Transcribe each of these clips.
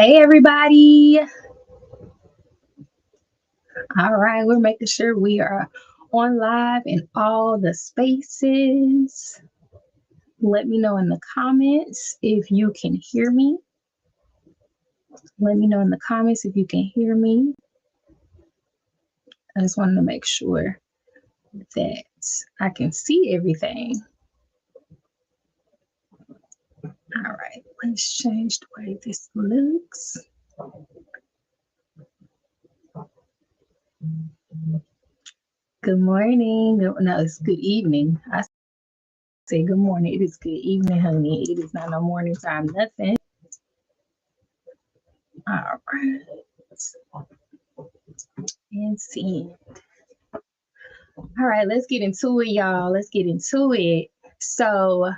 Hey, everybody. All right, we're making sure we are on live in all the spaces. Let me know in the comments if you can hear me. Let me know in the comments if you can hear me. I just wanted to make sure that I can see everything. All right, let's change the way this looks. Good morning. No, it's good evening. I say good morning. It is good evening, honey. It is not no morning time, nothing. All right. And see. All right, let's get into it, y'all. Let's get into it. So,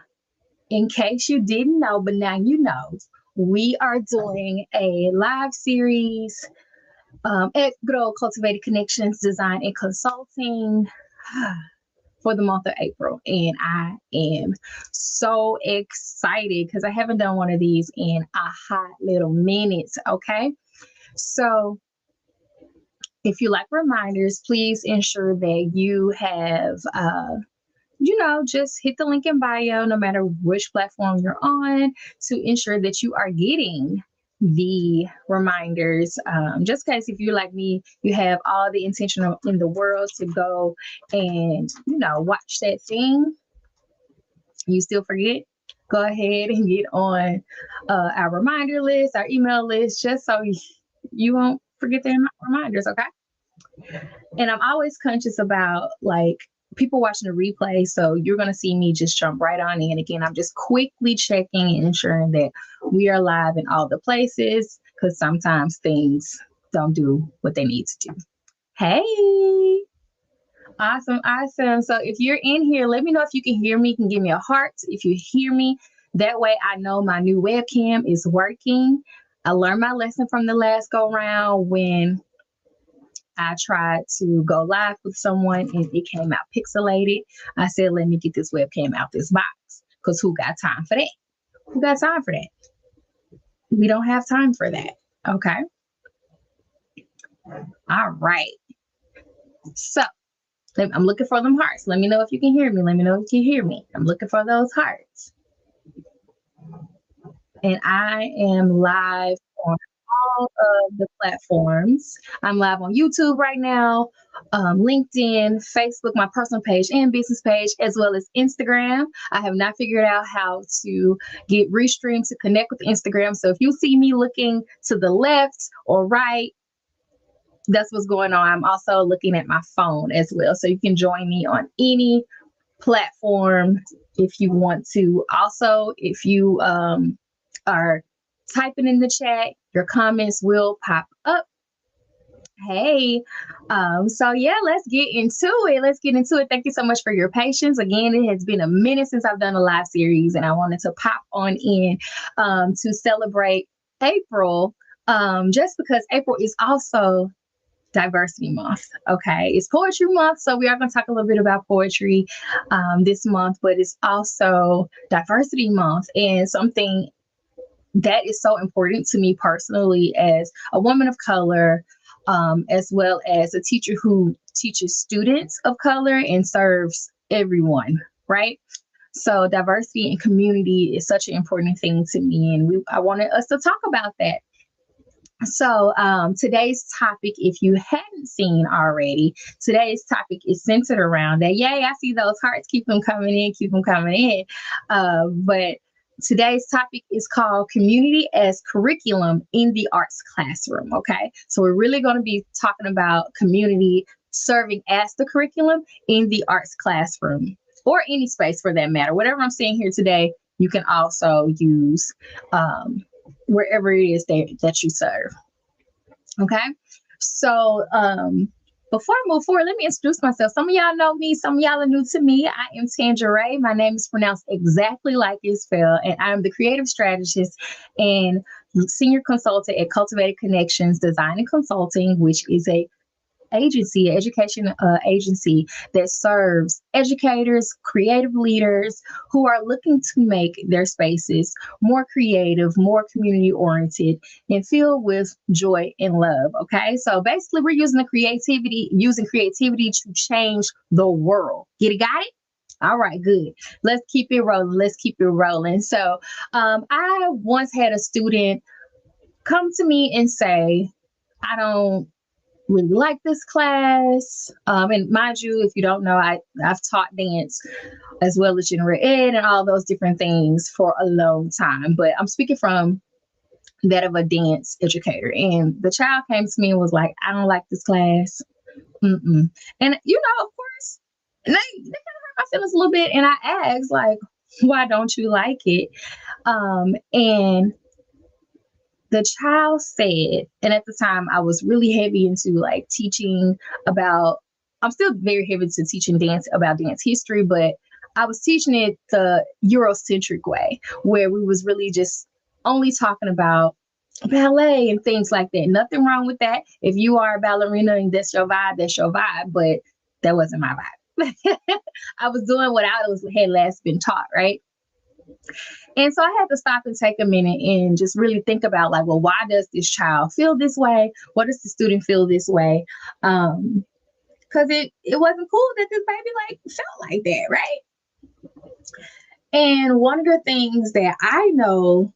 in case you didn't know, but now you know, we are doing a live series at Good Old Cultivated Connections Design and Consulting for the month of April. And I am so excited because I haven't done one of these in a hot little minute. Okay. So, if you like reminders, please ensure that you have, just hit the link in bio, no matter which platform you're on, to ensure that you are getting the reminders. Just in case if you're like me, you have all the intention in the world to go and, watch that thing, you still forget. Go ahead and get on our reminder list, our email list, just so you won't forget the reminders, okay? And I'm always conscious about people watching the replay. So you're going to see me just jump right on in. Again, I'm just quickly checking and ensuring that we are live in all the places because sometimes things don't do what they need to do. Hey, awesome. Awesome. So if you're in here, let me know if you can hear me. You can give me a heart if you hear me. That way I know my new webcam is working. I learned my lesson from the last go round when I tried to go live with someone and it came out pixelated. I said, let me get this webcam out this box because who got time for that? Who got time for that? We don't have time for that. Okay. All right. So I'm looking for them hearts. Let me know if you can hear me. Let me know if you hear me. I'm looking for those hearts. And I am live on all of the platforms. I'm live on YouTube right now, LinkedIn, Facebook, my personal page and business page, as well as Instagram. I have not figured out how to get Restream to connect with Instagram. So if you see me looking to the left or right, that's what's going on. I'm also looking at my phone as well. So you can join me on any platform if you want to. Also, if you are typing in the chat, your comments will pop up. Hey, so yeah, let's get into it. Thank you so much for your patience. Again, it has been a minute since I've done a live series, and I wanted to pop on in to celebrate April, just because April is also Diversity Month. Okay, it's Poetry Month, so we are going to talk a little bit about poetry this month, but it's also Diversity Month, and something that is so important to me personally as a woman of color, as well as a teacher who teaches students of color and serves everyone, right? So diversity and community is such an important thing to me, and I wanted us to talk about that. So today's topic, if you hadn't seen already, today's topic is centered around that. Yay, I see those hearts. Keep them coming in. But today's topic is called Community as Curriculum in the Arts Classroom. Okay, so we're really going to be talking about community serving as the curriculum in the arts classroom, or any space for that matter. Whatever I'm saying here today, you can also use wherever it is that you serve. Okay, so before I move forward, let me introduce myself. Some of y'all know me, some of y'all are new to me. I am Tangeray. My name is pronounced exactly like it's spelled, and I am the creative strategist and senior consultant at Cultivated Connections Design and Consulting, which is a agency, an education agency that serves educators, creative leaders who are looking to make their spaces more creative, more community oriented, and filled with joy and love. Okay, so basically, we're using creativity to change the world. Get it? Got it? All right, good. Let's keep it rolling. Let's keep it rolling. So, I once had a student come to me and say, I don't really like this class. And mind you, if you don't know, I've taught dance as well as general ed and all those different things for a long time. But I'm speaking from that of a dance educator. And the child came to me and was like, I don't like this class. Mm-mm. And, of course, they kind of hurt my feelings a little bit. And I asked, like, why don't you like it? And the child said, and at the time I was really heavy into like teaching about, I'm still very heavy to teaching dance about dance history, but I was teaching it the Eurocentric way, where we was really just only talking about ballet and things like that. Nothing wrong with that. If you are a ballerina and that's your vibe, that's your vibe. But that wasn't my vibe. I was doing what had last been taught, right? And so I had to stop and take a minute and just really think about, like, well, why does this child feel this way? What does the student feel this way? Because it wasn't cool that this baby like felt like that, right? And one of the things that I know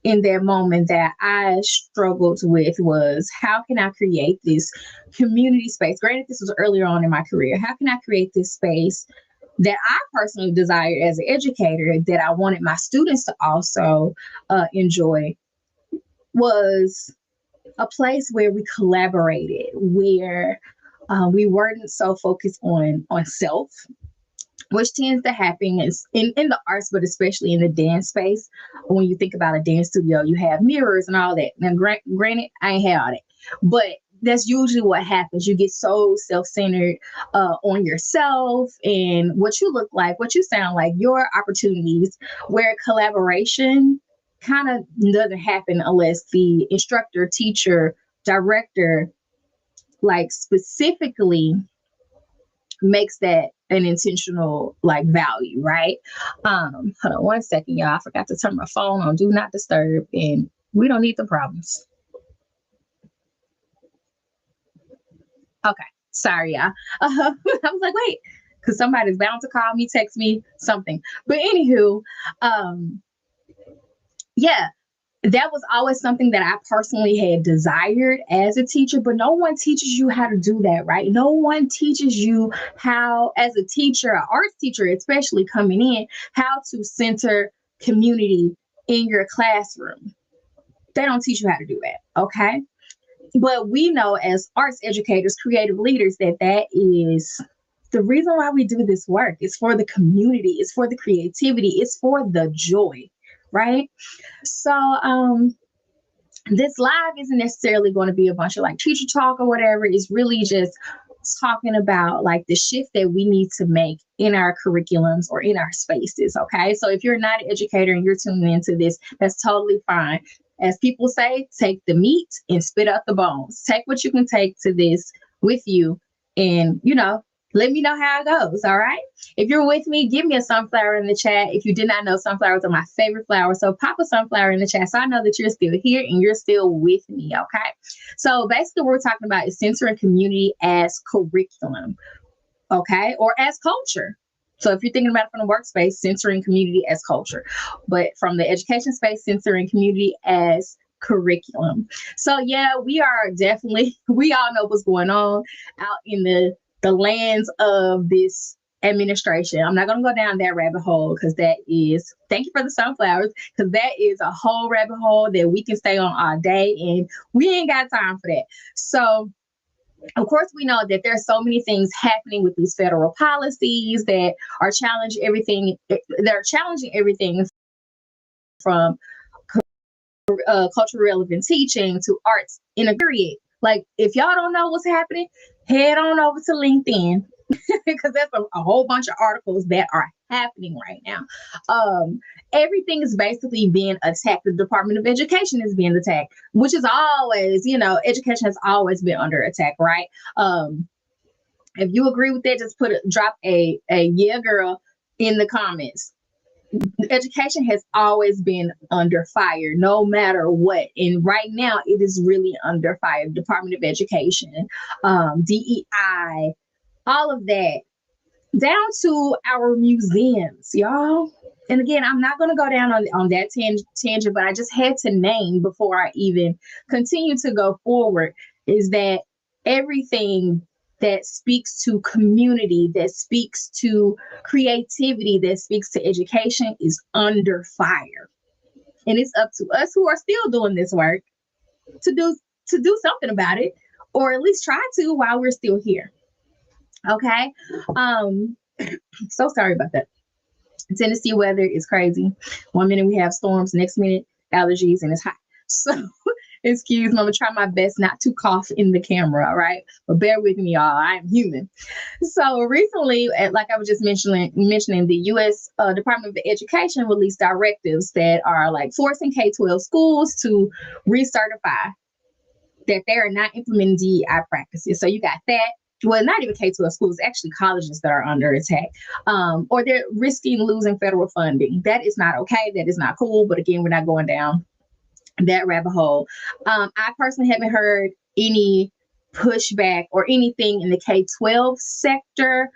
in that moment that I struggled with was, how can I create this community space? Granted, this was earlier on in my career. How can I create this space that I personally desired as an educator, that I wanted my students to also enjoy, was a place where we collaborated, where we weren't so focused on self, which tends to happen in the arts, but especially in the dance space. When you think about a dance studio, you have mirrors and all that. Now, granted, I ain't had all that, but that's usually what happens. You get so self-centered on yourself and what you look like, what you sound like, your opportunities, where collaboration kind of doesn't happen unless the instructor, teacher, director, like, specifically makes that an intentional like value, right? Hold on one second, y'all. I forgot to turn my phone on do not disturb, and we don't need the problems. Okay, sorry, y'all. I was like, wait, because somebody's bound to call me, text me, something. But anywho, um, yeah, that was always something that I personally had desired as a teacher, but no one teaches you how to do that, right? No one teaches you how, as a teacher, an arts teacher, especially coming in, how to center community in your classroom. They don't teach you how to do that, okay? But we know as arts educators, creative leaders, that is the reason why we do this work. It's for the community, it's for the creativity, it's for the joy, right? So, this live isn't necessarily going to be a bunch of like teacher talk or whatever. It's really just talking about like the shift that we need to make in our curriculums or in our spaces. Okay. So if you're not an educator and you're tuning into this, that's totally fine. As people say, take the meat and spit out the bones. Take what you can take to this with you, and, let me know how it goes. All right. If you're with me, give me a sunflower in the chat. If you did not know, sunflowers are my favorite flower. So pop a sunflower in the chat so I know that you're still here and you're still with me. Okay. So basically, what we're talking about is censoring community as curriculum. Okay. Or as culture. So if you're thinking about it from the workspace, censoring community as culture, but from the education space, censoring community as curriculum. So yeah, we are definitely, we all know what's going on out in the lands of this administration. I'm not going to go down that rabbit hole because that is, thank you for the sunflowers, because that is a whole rabbit hole that we can stay on all day and we ain't got time for that. So of course, we know that there's so many things happening with these federal policies that are challenging everything. They're challenging everything from cultural relevant teaching to arts in a period. Like, if y'all don't know what's happening, head on over to LinkedIn because there's a whole bunch of articles that are happening right now. everything is basically being attacked. The Department of Education is being attacked, which is always, education has always been under attack, right? If you agree with that, just drop a yeah girl in the comments. Education has always been under fire, no matter what. And right now, it is really under fire. Department of Education, DEI, all of that, down to our museums, y'all. And again, I'm not going to go down on that tangent, but I just had to name before I even continue to go forward is that everything that speaks to community, that speaks to creativity, that speaks to education is under fire. And it's up to us who are still doing this work to do something about it, or at least try to while we're still here. Okay. So sorry about that. Tennessee weather is crazy. 1 minute we have storms, next minute allergies, and it's hot. So excuse me, I'm gonna try my best not to cough in the camera, all right? But bear with me, y'all. I am human. So recently, like I was just mentioning, the U.S. Department of Education released directives that are like forcing K-12 schools to recertify that they are not implementing DEI practices. So you got that. Well, not even K-12 schools, actually colleges that are under attack, or they're risking losing federal funding. That is not okay. That is not cool. But again, we're not going down that rabbit hole. I personally haven't heard any pushback or anything in the K-12 sector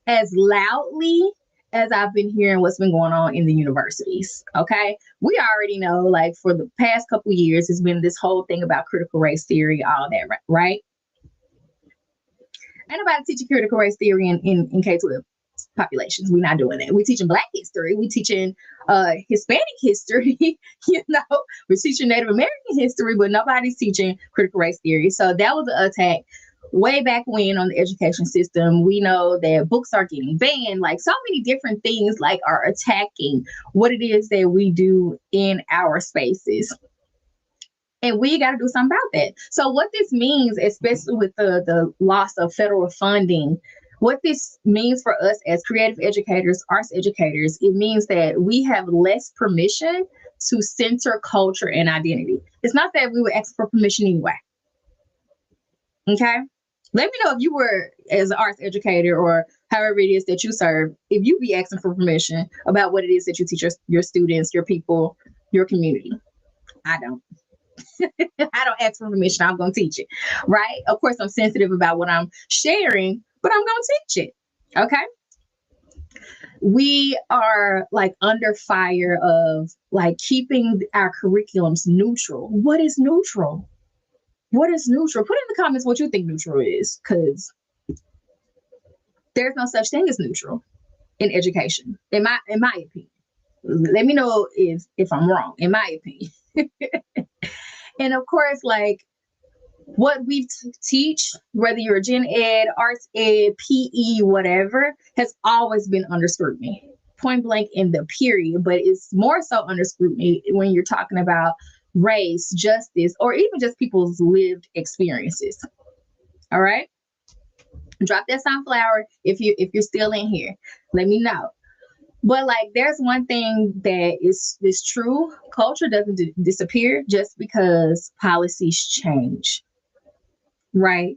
as loudly as I've been hearing what's been going on in the universities. Okay. We already know, like, for the past couple of years, it's been this whole thing about critical race theory, all that, right? Ain't nobody teaching critical race theory in K-12 populations. We're not doing that. We're teaching Black history. We're teaching Hispanic history. We're teaching Native American history, but nobody's teaching critical race theory. So that was an attack way back when on the education system. We know that books are getting banned, like so many different things like are attacking what it is that we do in our spaces. And we got to do something about that. So what this means, especially with the loss of federal funding, what this means for us as creative educators, arts educators, it means that we have less permission to center culture and identity. It's not that we would ask for permission anyway. Okay? Let me know if you were, as an arts educator or however it is that you serve, if you be asking for permission about what it is that you teach your students, your people, your community. I don't. I don't ask for permission. I'm going to teach it, right? Of course, I'm sensitive about what I'm sharing, but I'm going to teach it, okay? We are like under fire of like keeping our curriculums neutral. What is neutral? What is neutral? Put in the comments what you think neutral is, because there's no such thing as neutral in education, in my opinion. Let me know if I'm wrong, in my opinion. And of course, like what we teach, whether you're gen ed, arts ed, PE, whatever, has always been under scrutiny, point blank in the period. But it's more so under scrutiny when you're talking about race, justice, or even just people's lived experiences. All right. Drop that sunflower if you're still in here. Let me know. But like, there's one thing that is true. Culture doesn't disappear just because policies change, right?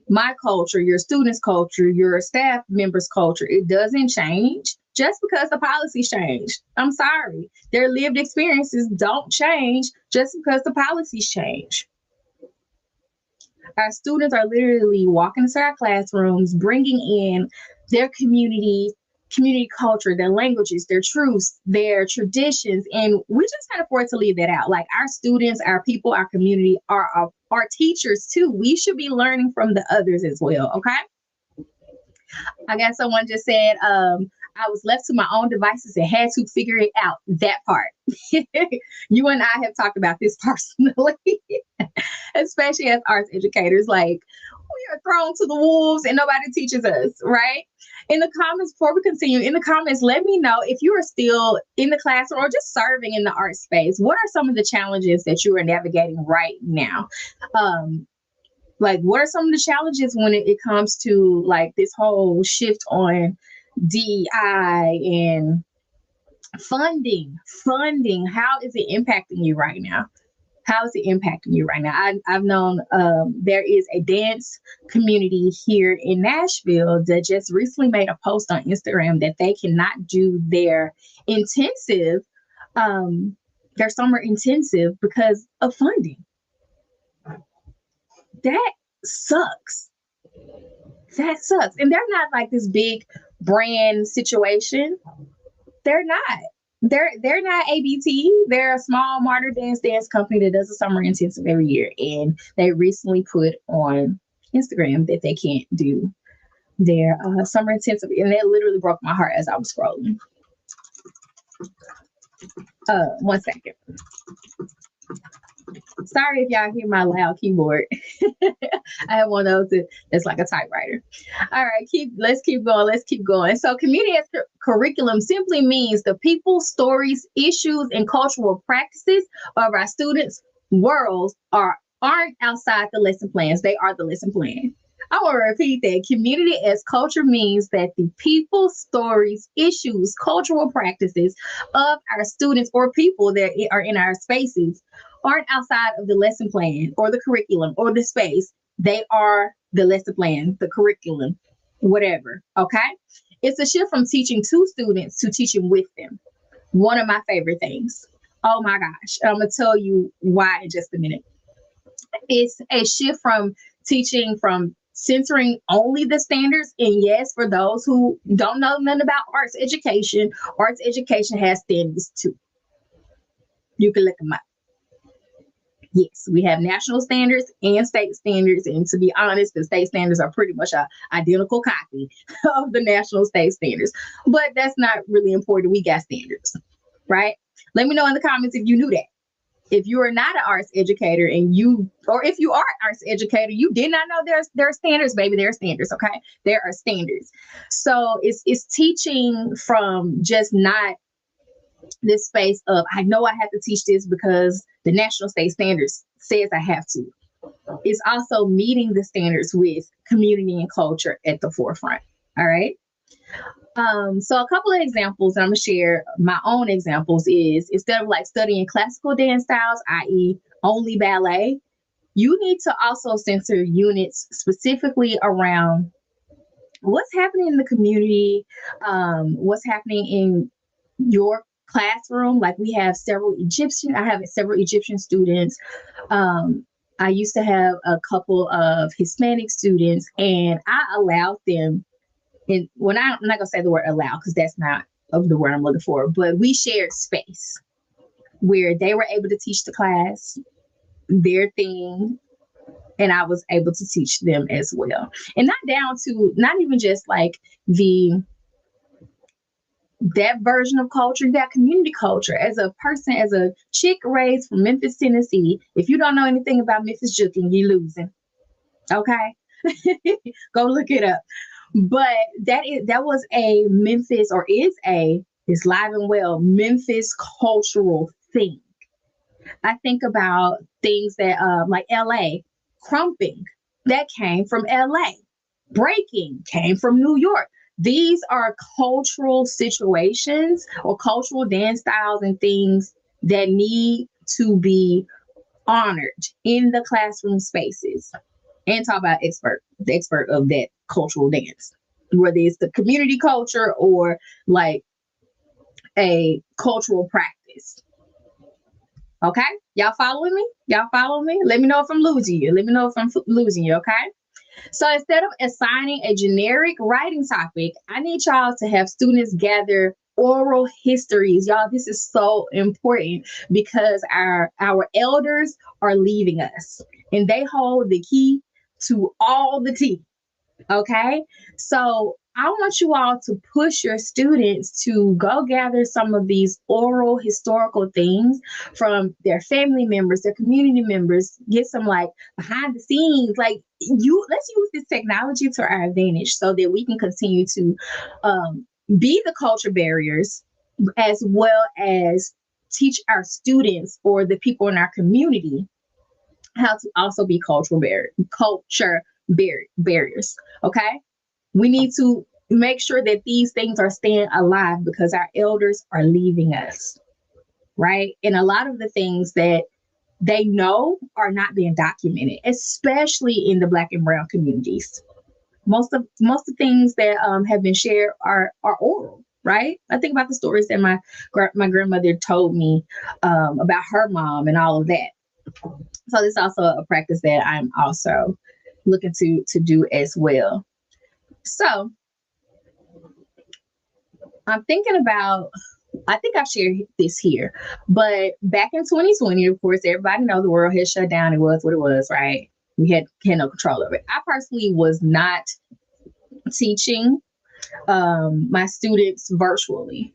My culture, your students' culture, your staff members' culture, it doesn't change just because the policies change. I'm sorry. Their lived experiences don't change just because the policies change. Our students are literally walking into our classrooms, bringing in their community culture, their languages, their truths, their traditions, and we just can't afford to leave that out. Like, our students, our people, our community are our teachers too. We should be learning from the others as well. Okay. I got someone just said, I was left to my own devices and had to figure it out. That part. You and I have talked about this personally, especially as arts educators. Like, we are thrown to the wolves and nobody teaches us, right? In the comments, before we continue, in the comments, let me know if you are still in the classroom or just serving in the art space. What are some of the challenges that you are navigating right now? Like, what are some of the challenges when it comes to like this whole shift on DEI and funding. How is it impacting you right now? How is it impacting you right now? I've known there is a dance community here in Nashville that just recently made a post on Instagram that they cannot do intensive, um, their summer intensive because of funding. That sucks. That sucks. And they're not like this big brand situation. They're not. They're not ABT. They're a small modern dance company that does a summer intensive every year. And they recently put on Instagram that they can't do their summer intensive. And that literally broke my heart as I was scrolling. 1 second. Sorry if y'all hear my loud keyboard. I have one of those that's like a typewriter. All right, let's keep going. So community as curriculum simply means the people, stories, issues, and cultural practices of our students' worlds aren't outside the lesson plans. They are the lesson plan. I want to repeat that. Community as culture means that the people, stories, issues, cultural practices of our students or people that are in our spaces aren't outside of the lesson plan or the curriculum or the space. They are the lesson plan, the curriculum, whatever. Okay. It's a shift from teaching to students to teaching with them. One of my favorite things. Oh my gosh. I'm going to tell you why in just a minute. It's a shift from teaching from censoring only the standards. And yes, for those who don't know nothing about arts education has standards too. You can look them up. Yes, we have national standards and state standards. And to be honest, the state standards are pretty much an identical copy of the national state standards. But that's not really important. We got standards, right? Let me know in the comments if you knew that. If you are not an arts educator or if you are an arts educator, you did not know there are standards, baby. There are standards, okay? There are standards. So it's teaching from just not this space of, I know I have to teach this because the national state standards says I have to. It's also meeting the standards with community and culture at the forefront. All right. So a couple of examples, and I'm gonna share my own examples, is instead of like studying classical dance styles, i.e. only ballet, you need to also censor units specifically around what's happening in the community, what's happening in your classroom. Like I have several Egyptian students. I used to have a couple of Hispanic students, and I allowed them, and I'm not gonna say the word allow because that's not the word I'm looking for, but we shared space where they were able to teach the class their thing, and I was able to teach them as well. And not even just like that version of culture, that community culture. As a person, as a chick raised from Memphis, Tennessee, if you don't know anything about Memphis juking, you're losing. Okay? Go look it up. But that was a Memphis, or is live and well Memphis cultural thing. I think about things that like LA, crumping, that came from LA. Breaking came from New York. These are cultural situations or cultural dance styles and things that need to be honored in the classroom spaces. And talk about the expert of that cultural dance, whether it's the community culture or like a cultural practice. Okay, y'all following me? Let me know if I'm losing you. Okay. So instead of assigning a generic writing topic, I need y'all to have students gather oral histories. Y'all, this is so important because our elders are leaving us and they hold the key to all the tea. Okay. So I want you all to push your students to go gather some of these oral historical things from their family members, their community members, get some like behind the scenes, let's use this technology to our advantage so that we can continue to be the culture barriers as well as teach our students or the people in our community how to also be culture barriers. Okay. We need to make sure that these things are staying alive because our elders are leaving us, right? And a lot of the things that they know are not being documented, especially in the Black and Brown communities. Most of the things that have been shared are oral, right? I think about the stories that my grandmother told me about her mom and all of that. So this is also a practice that I'm also looking to do as well. So I'm thinking about, I think I've shared this here, but back in 2020, of course, everybody knows the world had shut down. It was what it was, right? We had no control over it. I personally was not teaching my students virtually.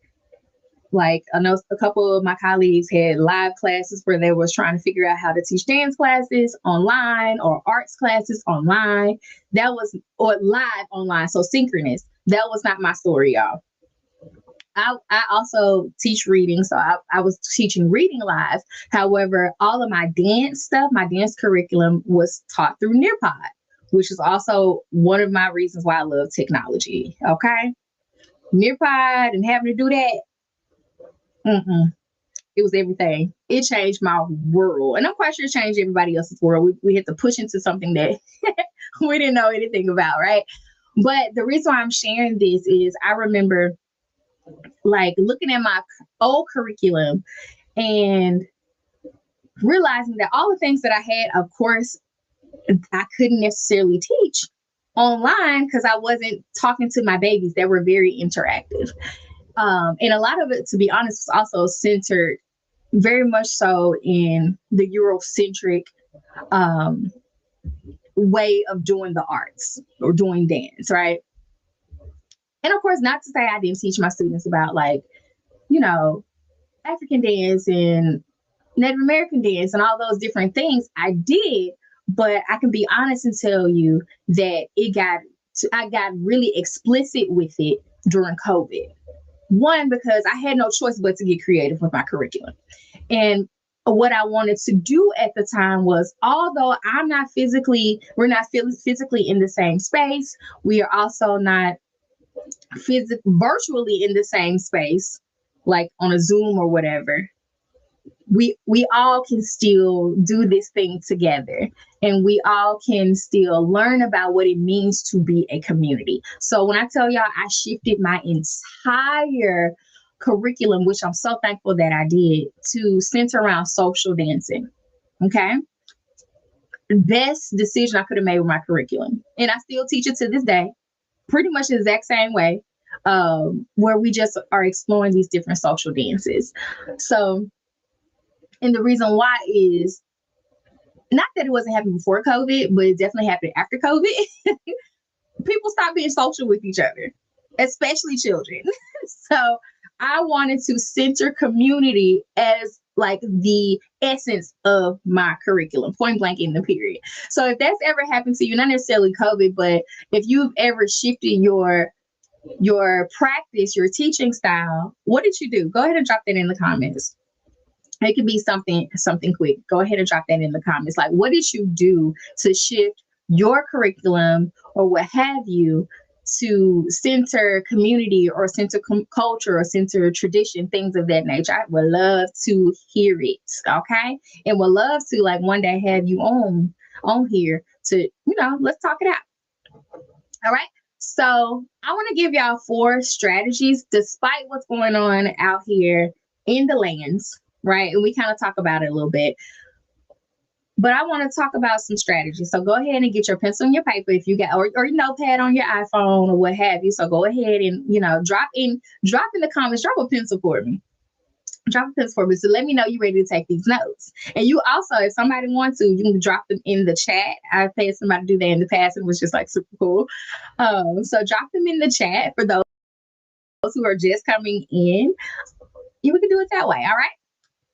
Like, I know a couple of my colleagues had live classes where they was trying to figure out how to teach dance classes online or arts classes online. That was, or live online, so synchronous. That was not my story, y'all. I also teach reading, so I was teaching reading live. However, all of my dance stuff, my dance curriculum was taught through Nearpod, which is also one of my reasons why I love technology. Okay, Nearpod and having to do that, it was everything. It changed my world, and I'm quite sure it changed everybody else's world. We had to push into something that we didn't know anything about, right? But the reason why I'm sharing this is I remember like looking at my old curriculum and realizing that all the things that I had, of course, I couldn't necessarily teach online because I wasn't talking to my babies that were very interactive. And a lot of it, to be honest, was also centered very much so in the Eurocentric um, way of doing the arts or doing dance, right? And of course, not to say I didn't teach my students about, like, you know, African dance and Native American dance and all those different things. I did, but I can be honest and tell you that I got really explicit with it during COVID. One, because I had no choice but to get creative with my curriculum. And what I wanted to do at the time was, although we're not physically in the same space, we are also not virtually in the same space, like on a Zoom or whatever. We all can still do this thing together, and we all can still learn about what it means to be a community. So when I tell y'all I shifted my entire curriculum, which I'm so thankful that I did, to center around social dancing. Okay, best decision I could have made with my curriculum, and I still teach it to this day pretty much the exact same way, where we just are exploring these different social dances. So, and the reason why is not that it wasn't happening before COVID, but it definitely happened after COVID. People stopped being social with each other, especially children. So I wanted to center community as like the essence of my curriculum, point blank in the period. So if that's ever happened to you, not necessarily COVID, but if you've ever shifted your practice, your teaching style, what did you do? Go ahead and drop that in the comments. It could be something quick. Go ahead and drop that in the comments. Like, what did you do to shift your curriculum or what have you to center community or center culture or center tradition, things of that nature? I would love to hear it. Okay, and would love to, like, one day have you on here to, let's talk it out. All right. So I want to give y'all 4 strategies despite what's going on out here in the lands, right? And we kind of talk about it a little bit. But I want to talk about some strategies. So go ahead and get your pencil and your paper if you got, or your notepad on your iPhone or what have you. So go ahead and, drop in the comments, drop a pencil for me. Drop a pencil for me. So let me know you're ready to take these notes. And you also, if somebody wants to, you can drop them in the chat. I've paid somebody to do that in the past, and it was just like super cool. So drop them in the chat for those who are just coming in. We can do it that way. All right.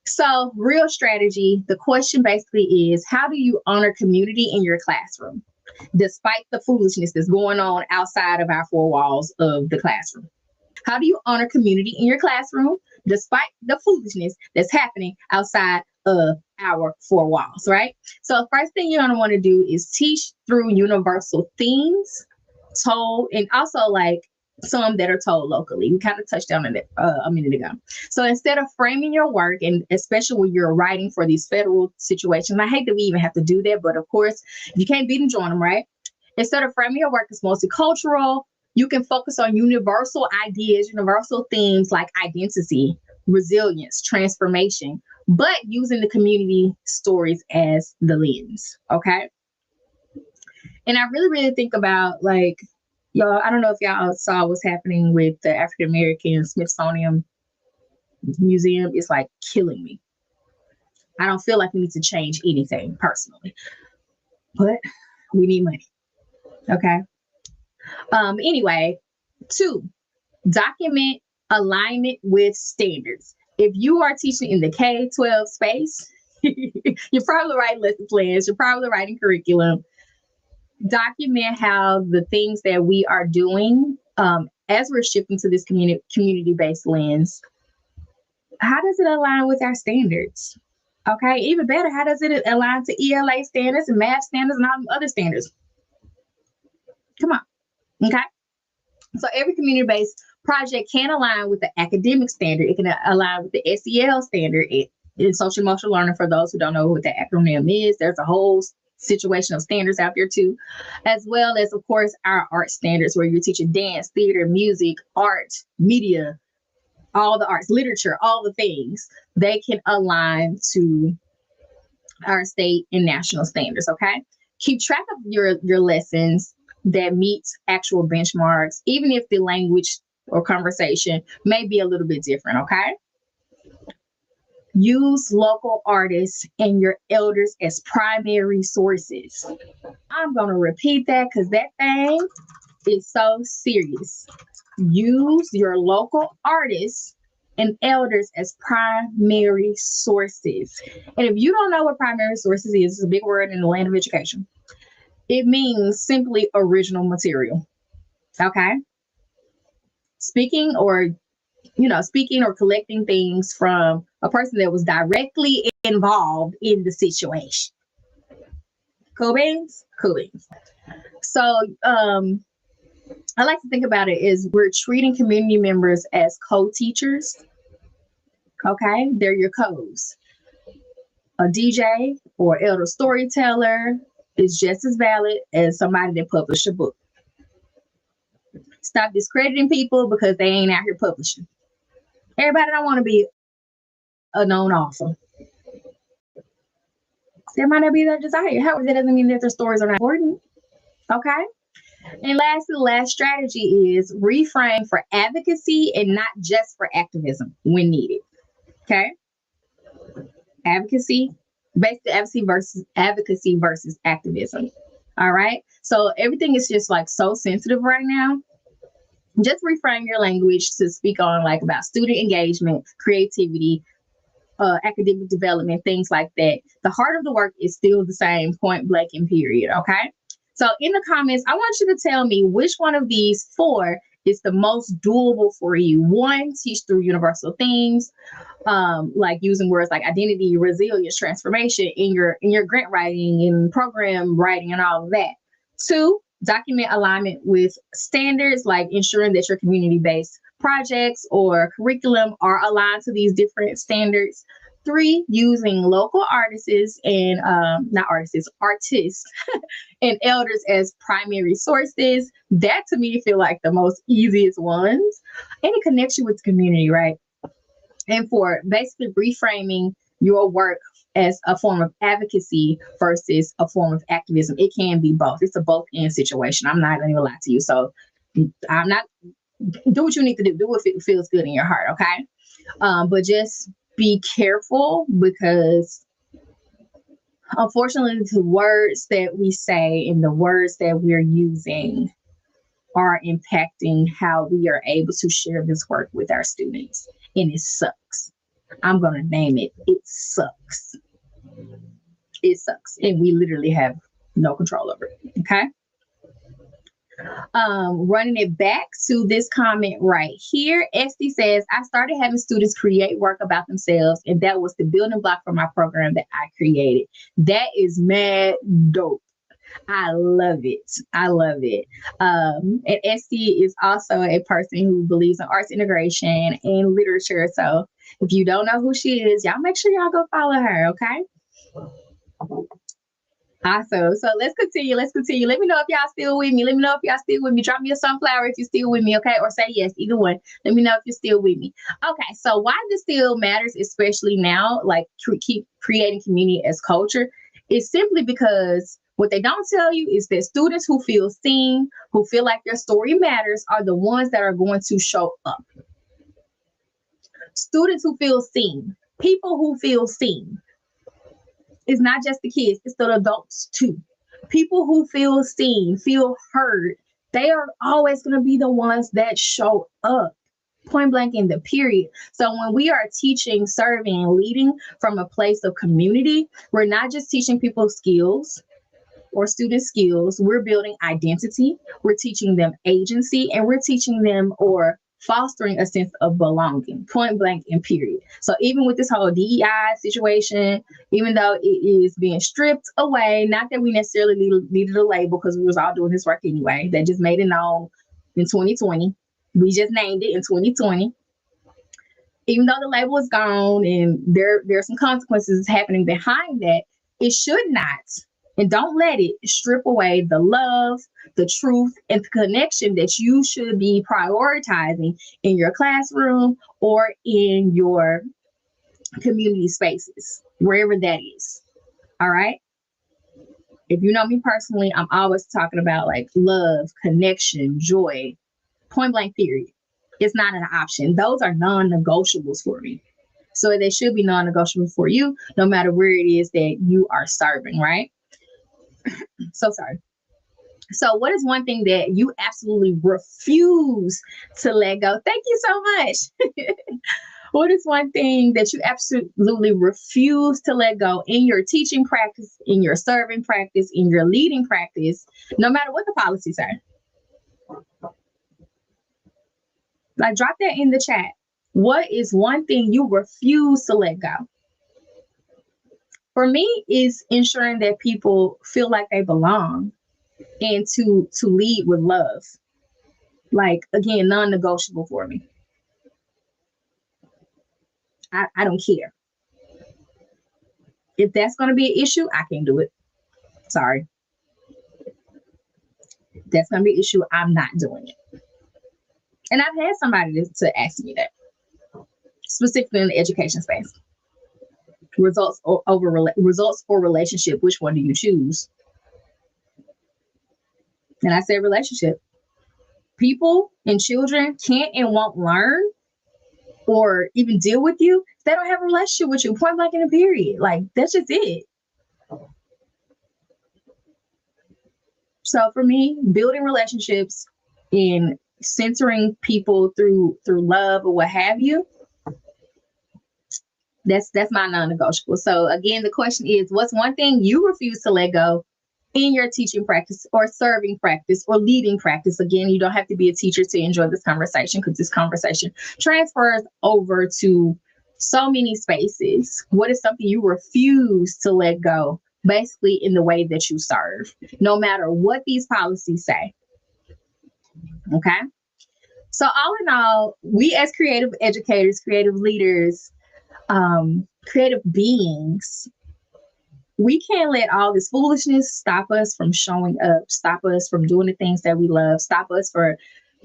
So, real strategy, the question basically is, how do you honor community in your classroom, despite the foolishness that's going on outside of our 4 walls of the classroom? How do you honor community in your classroom, despite the foolishness that's happening outside of our 4 walls, right? So, the first thing you're going to want to do is teach through universal themes told, and also like some that are told locally. We kind of touched on it a minute ago. So instead of framing your work, and especially when you're writing for these federal situations, I hate that we even have to do that, but of course, if you can't beat them, join them, right? Instead of framing your work as multicultural, you can focus on universal ideas, universal themes like identity, resilience, transformation, but using the community stories as the lens. Okay. And I really, really think about, like, y'all, I don't know if y'all saw what's happening with the African American Smithsonian Museum. It's like killing me. I don't feel like we need to change anything personally, but we need money. Okay. Anyway, 2, document alignment with standards. If you are teaching in the K-12 space, you're probably writing lesson plans, you're probably writing curriculum. Document how the things that we are doing, as we're shifting to this community-based lens, how does it align with our standards? Okay, even better, how does it align to ELA standards and math standards and all other standards? Come on. Okay. So every community-based project can align with the academic standard. It can align with the SEL standard in social emotional learning. For those who don't know what the acronym is, there's a whole situation of standards out there too, as well as, of course, our art standards, where you're teaching dance, theater, music, art, media, all the arts, literature, all the things. They can align to our state and national standards. Okay. Keep track of your lessons that meets actual benchmarks, even if the language or conversation may be a little bit different. Okay. Use local artists and your elders as primary sources. I'm going to repeat that because that thing is so serious. Use your local artists and elders as primary sources. And if you don't know what primary sources is, it's a big word in the land of education. It means simply original material. Okay. Speaking or collecting things from a person that was directly involved in the situation. Cool beans? Cool beans. So I like to think about it is we're treating community members as co-teachers. Okay, they're your co's. A DJ or elder storyteller is just as valid as somebody that published a book. Stop discrediting people because they ain't out here publishing. Everybody don't want to be a known author. That might not be their desire. However, that doesn't mean that their stories are not important. Okay. And lastly, the last strategy is reframe for advocacy and not just for activism when needed. Okay. Advocacy, basically advocacy versus activism. All right. So everything is just like so sensitive right now. Just reframe your language to speak on like about student engagement, creativity, academic development, things like that. The heart of the work is still the same, point blank and period. Okay. So in the comments, I want you to tell me which one of these 4 is the most doable for you. 1, teach through universal themes, like using words like identity, resilience, transformation in your grant writing and program writing and all of that. 2, document alignment with standards, like ensuring that your community-based projects or curriculum are aligned to these different standards. 3, using local artists and artists and elders as primary sources. That to me feel like the most easiest ones. Any connection with the community, right? And 4, basically reframing your work as a form of advocacy versus a form of activism. It can be both. It's a both and situation. I'm not going to lie to you. So I'm not, do what you need to do. Do what feels good in your heart. Okay. But just be careful because unfortunately the words that we say and the words that we're using are impacting how we are able to share this work with our students. And it sucks. I'm going to name it. It sucks. It sucks. And we literally have no control over it. Okay. Running it back to this comment right here. Esty says, I started having students create work about themselves, and that was the building block for my program that I created. That is mad dope. I love it. I love it. And Esty is also a person who believes in arts integration and literature. So if you don't know who she is, y'all make sure y'all go follow her. Okay. Awesome. So let's continue. Let's continue. Let me know if y'all still with me. Let me know if y'all still with me. Drop me a sunflower if you're still with me, okay? Or say yes, either one. Let me know if you're still with me. Okay. So why this still matters, especially now, like keep creating community as culture, is simply because what they don't tell you is that students who feel seen, who feel like their story matters, are the ones that are going to show up. Students who feel seen, people who feel seen. It's not just the kids, it's the adults too. People who feel seen, feel heard, they are always going to be the ones that show up. Point blank in the period. So when we are teaching, serving, and leading from a place of community, we're not just teaching people skills or student skills. We're building identity. We're teaching them agency, and we're teaching them or fostering a sense of belonging, point blank and period. So even with this whole DEI situation, even though it is being stripped away, not that we necessarily needed a label because we was all doing this work anyway, they just made it known in 2020. We just named it in 2020. Even though the label is gone and there's some consequences happening behind that, it should not, and don't let it strip away the love, the truth, and the connection that you should be prioritizing in your classroom or in your community spaces, wherever that is. All right. If you know me personally, I'm always talking about like love, connection, joy, point blank, period. It's not an option. Those are non-negotiables for me. So they should be non-negotiable for you, no matter where it is that you are serving, right? So sorry. So what is one thing that you absolutely refuse to let go? Thank you so much. What is one thing that you absolutely refuse to let go in your teaching practice, in your serving practice, in your leading practice, no matter what the policies are? Like, drop that in the chat. What is one thing you refuse to let go? For me, is ensuring that people feel like they belong and to lead with love. Like, again, non-negotiable for me. I don't care. If that's going to be an issue, I can't do it. Sorry. If that's going to be an issue, I'm not doing it. And I've had somebody to ask me that, specifically in the education space. Results for relationship. Which one do you choose? And I said relationship. People and children can't and won't learn or even deal with you if they don't have a relationship with you. Point blank in a period. Like, that's just it. So for me, building relationships and centering people through love or what have you, that's my non-negotiable. So again, the question is, what's one thing you refuse to let go in your teaching practice or serving practice or leading practice? Again, you don't have to be a teacher to enjoy this conversation, because this conversation transfers over to so many spaces. What is something you refuse to let go, basically in the way that you serve, no matter what these policies say? Okay. So all in all, we as creative educators, creative leaders, creative beings, we can't let all this foolishness stop us from showing up, stop us from doing the things that we love, stop us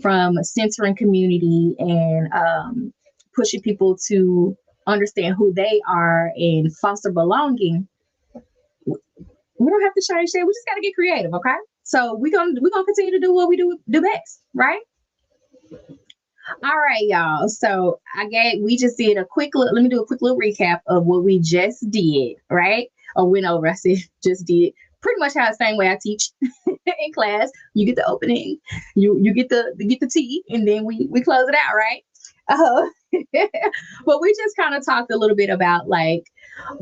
from centering community and pushing people to understand who they are and foster belonging. We don't have to change that. We just got to get creative, okay? So we're gonna continue to do what we do best, right? All right, y'all. So we just did let me do a quick little recap of what we just did, right? Or went over. I said just did pretty much how the same way I teach in class. You get the opening, you get the tea, and then we close it out, right? But we just kind of talked a little bit about like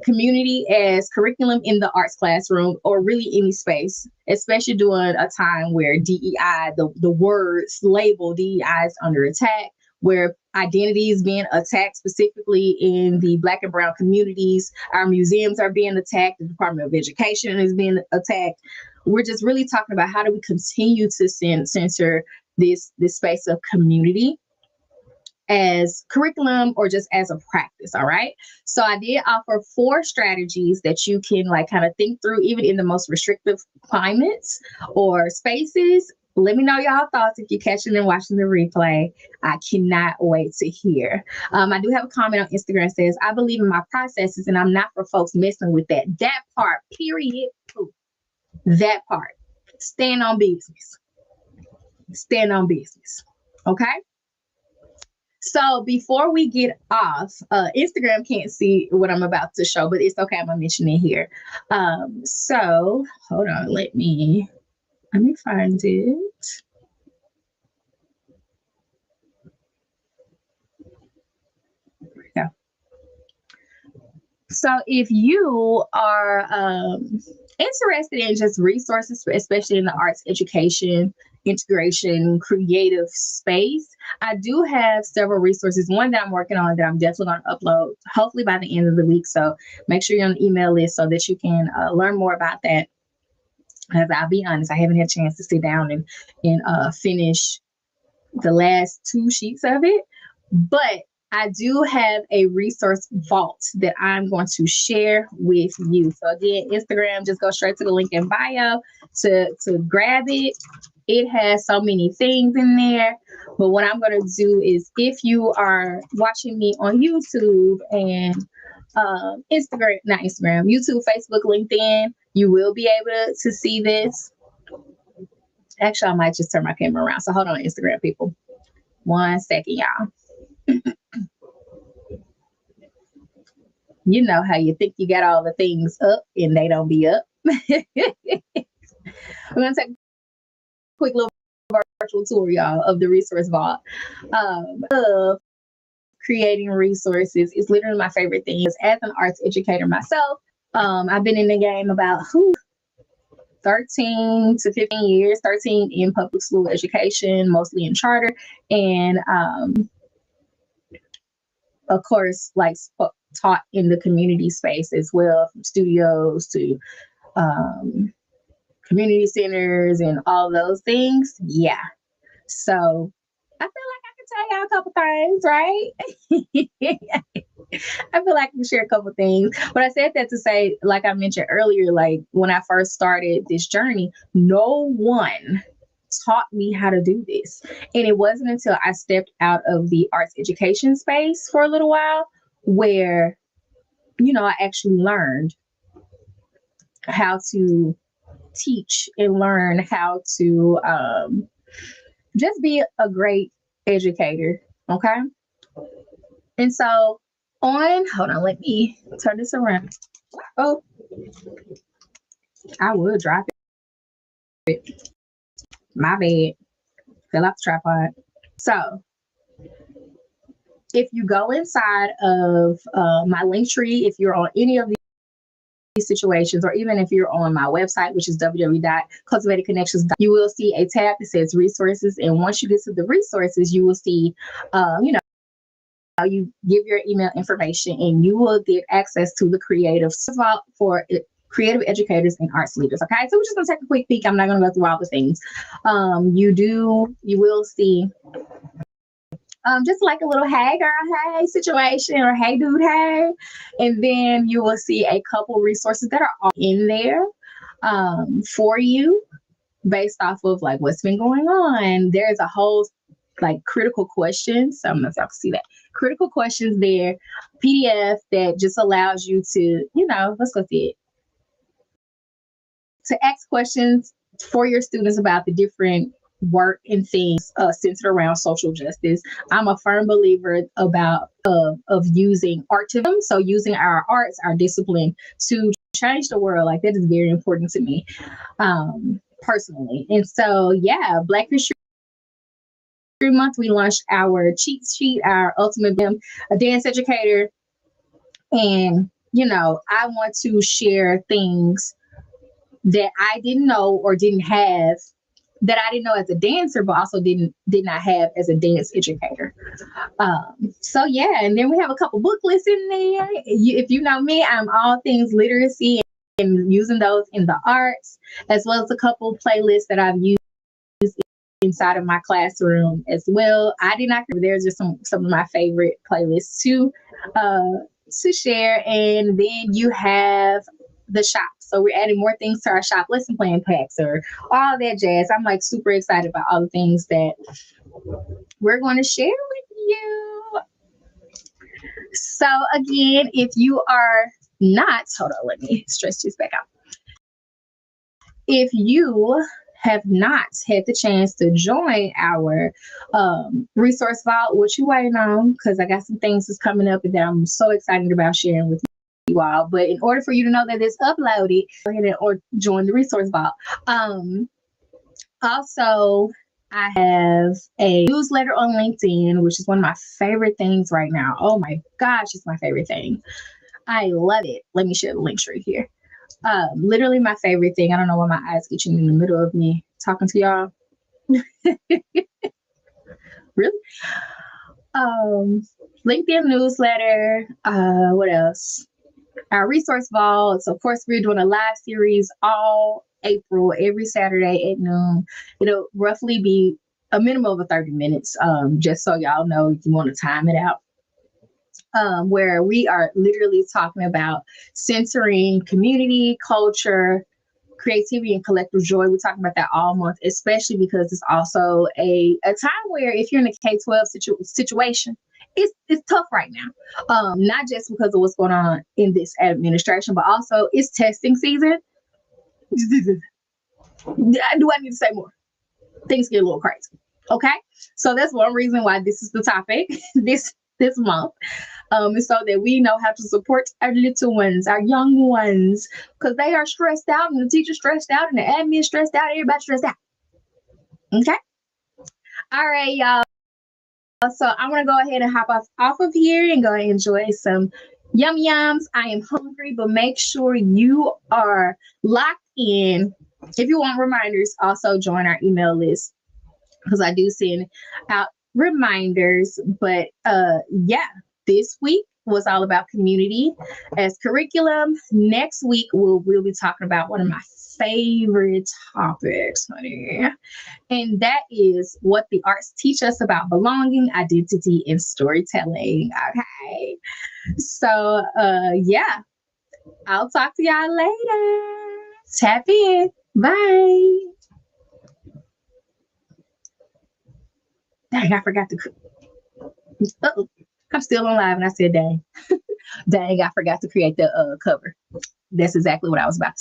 community as curriculum in the arts classroom, or really any space, especially during a time where DEI, the words label DEI is under attack, where identities being attacked, specifically in the Black and Brown communities. Our museums are being attacked. The Department of Education is being attacked. We're just really talking about how do we continue to censor this space of community as curriculum or just as a practice. All right. So I did offer 4 strategies that you can like kind of think through, even in the most restrictive climates or spaces. Let me know y'all thoughts if you're catching and watching the replay. I cannot wait to hear. I do have a comment on Instagram that says, I believe in my processes and I'm not for folks messing with that. That part, period. Ooh, that part. Stand on business. Stand on business. Okay. So before we get off, Instagram can't see what I'm about to show, but it's okay. I'm gonna mention it here. So hold on, let me find it. Yeah. So if you are interested in just resources, especially in the arts education, integration, creative space, I do have several resources. One that I'm working on that I'm definitely going to upload, hopefully by the end of the week. So make sure you're on the email list so that you can learn more about that. As I'll be honest, I haven't had a chance to sit down and finish the last 2 sheets of it, but I do have a resource vault that I'm going to share with you. So again, Instagram, just go straight to the link in bio to grab it. It has so many things in there. But what I'm going to do is, if you are watching me on YouTube and YouTube, Facebook, LinkedIn, you will be able to see this. Actually, I might just turn my camera around. So hold on, Instagram people. 1 second, y'all. You know how you think you got all the things up and they don't be up. I'm going to take a quick little virtual tour, y'all, of the resource vault. Of creating resources is literally my favorite thing. As an arts educator myself, I've been in the game about 13 to 15 years, 13 in public school education, mostly in charter, and of course, like taught in the community space as well, from studios to community centers and all those things. Yeah. So I feel like I can tell y'all a couple things, right? I feel like I can share a couple things. But I said that to say, like I mentioned earlier, like when I first started this journey, no one taught me how to do this. And it wasn't until I stepped out of the arts education space for a little while where, I actually learned how to teach and learn how to just be a great educator. Okay. And so hold on, let me turn this around. Oh, I would drop it. My bad. Fell off the tripod. So if you go inside of my link tree, if you're on any of these situations, or even if you're on my website, which is www.cultivatedconnections, you will see a tab that says resources. And once you get to the resources, you will see, you give your email information and you will get access to the creative vault for creative educators and arts leaders. Okay, so we're just gonna take a quick peek. I'm not gonna go through all the things. You will see just like a little hey girl, hey situation, or hey dude, hey. And then you will see a couple resources that are all in there for you based off of like what's been going on. There's a whole like critical questions. So I don't know if y'all can see that. Critical questions there, PDF that just allows you to, let's go see it. To ask questions for your students about the different work and things centered around social justice. I'm a firm believer of using artivism, so using our arts, our discipline to change the world. Like that is very important to me personally. And so, yeah, Black History Month, we launched our cheat sheet, our ultimate a dance educator, and I want to share things that I didn't know or didn't have that I didn't know as a dancer, but also did not have as a dance educator. So yeah, and then we have a couple book lists in there. If you know me, I'm all things literacy and using those in the arts, as well as a couple playlists that I've used inside of my classroom as well. I did not. There's just some of my favorite playlists to share, and then you have the shop. So we're adding more things to our shop, lesson plan packs or all that jazz. I'm like super excited about all the things that we're going to share with you. So again, if you are not, hold on, let me stretch this back out. If you have not had the chance to join our resource vault, what you waiting on? Because I got some things that's coming up that I'm so excited about sharing with you all. But in order for you to know that it's uploaded, go ahead or join the resource vault. Also, I have a newsletter on LinkedIn, which is one of my favorite things right now. Oh my gosh, it's my favorite thing. I love it. Let me share the link right here. Literally my favorite thing. I don't know why my eyes itching in the middle of me talking to y'all. Really? LinkedIn newsletter. What else? Our resource vaults. Of course, we're doing a live series all April, every Saturday at noon. It'll roughly be a minimum of 30 minutes, just so y'all know if you want to time it out. Where we are literally talking about centering community, culture, creativity, and collective joy. We're talking about that all month, especially because it's also a time where if you're in a K-12 situation, it's tough right now. Not just because of what's going on in this administration, but also it's testing season. Do I need to say more? Things get a little crazy. Okay, so that's one reason why this is the topic this month. So that we know how to support our little ones, our young ones, because they are stressed out, and the teacher's stressed out, and the admin stressed out, everybody's stressed out. Okay, all right, y'all. So I'm gonna go ahead and hop off of here and go and enjoy some yum yums. I am hungry, but make sure you are locked in. If you want reminders, also join our email list because I do send out reminders. But yeah, this week was all about community as curriculum. Next week we'll be talking about one of my favorite topics, honey. And that is what the arts teach us about belonging, identity, and storytelling. Okay. So yeah, I'll talk to y'all later. Tap in. Bye. Dang, I forgot to. Uh-oh. I'm still on live and I said, dang. Dang, I forgot to create the cover. That's exactly what I was about to say.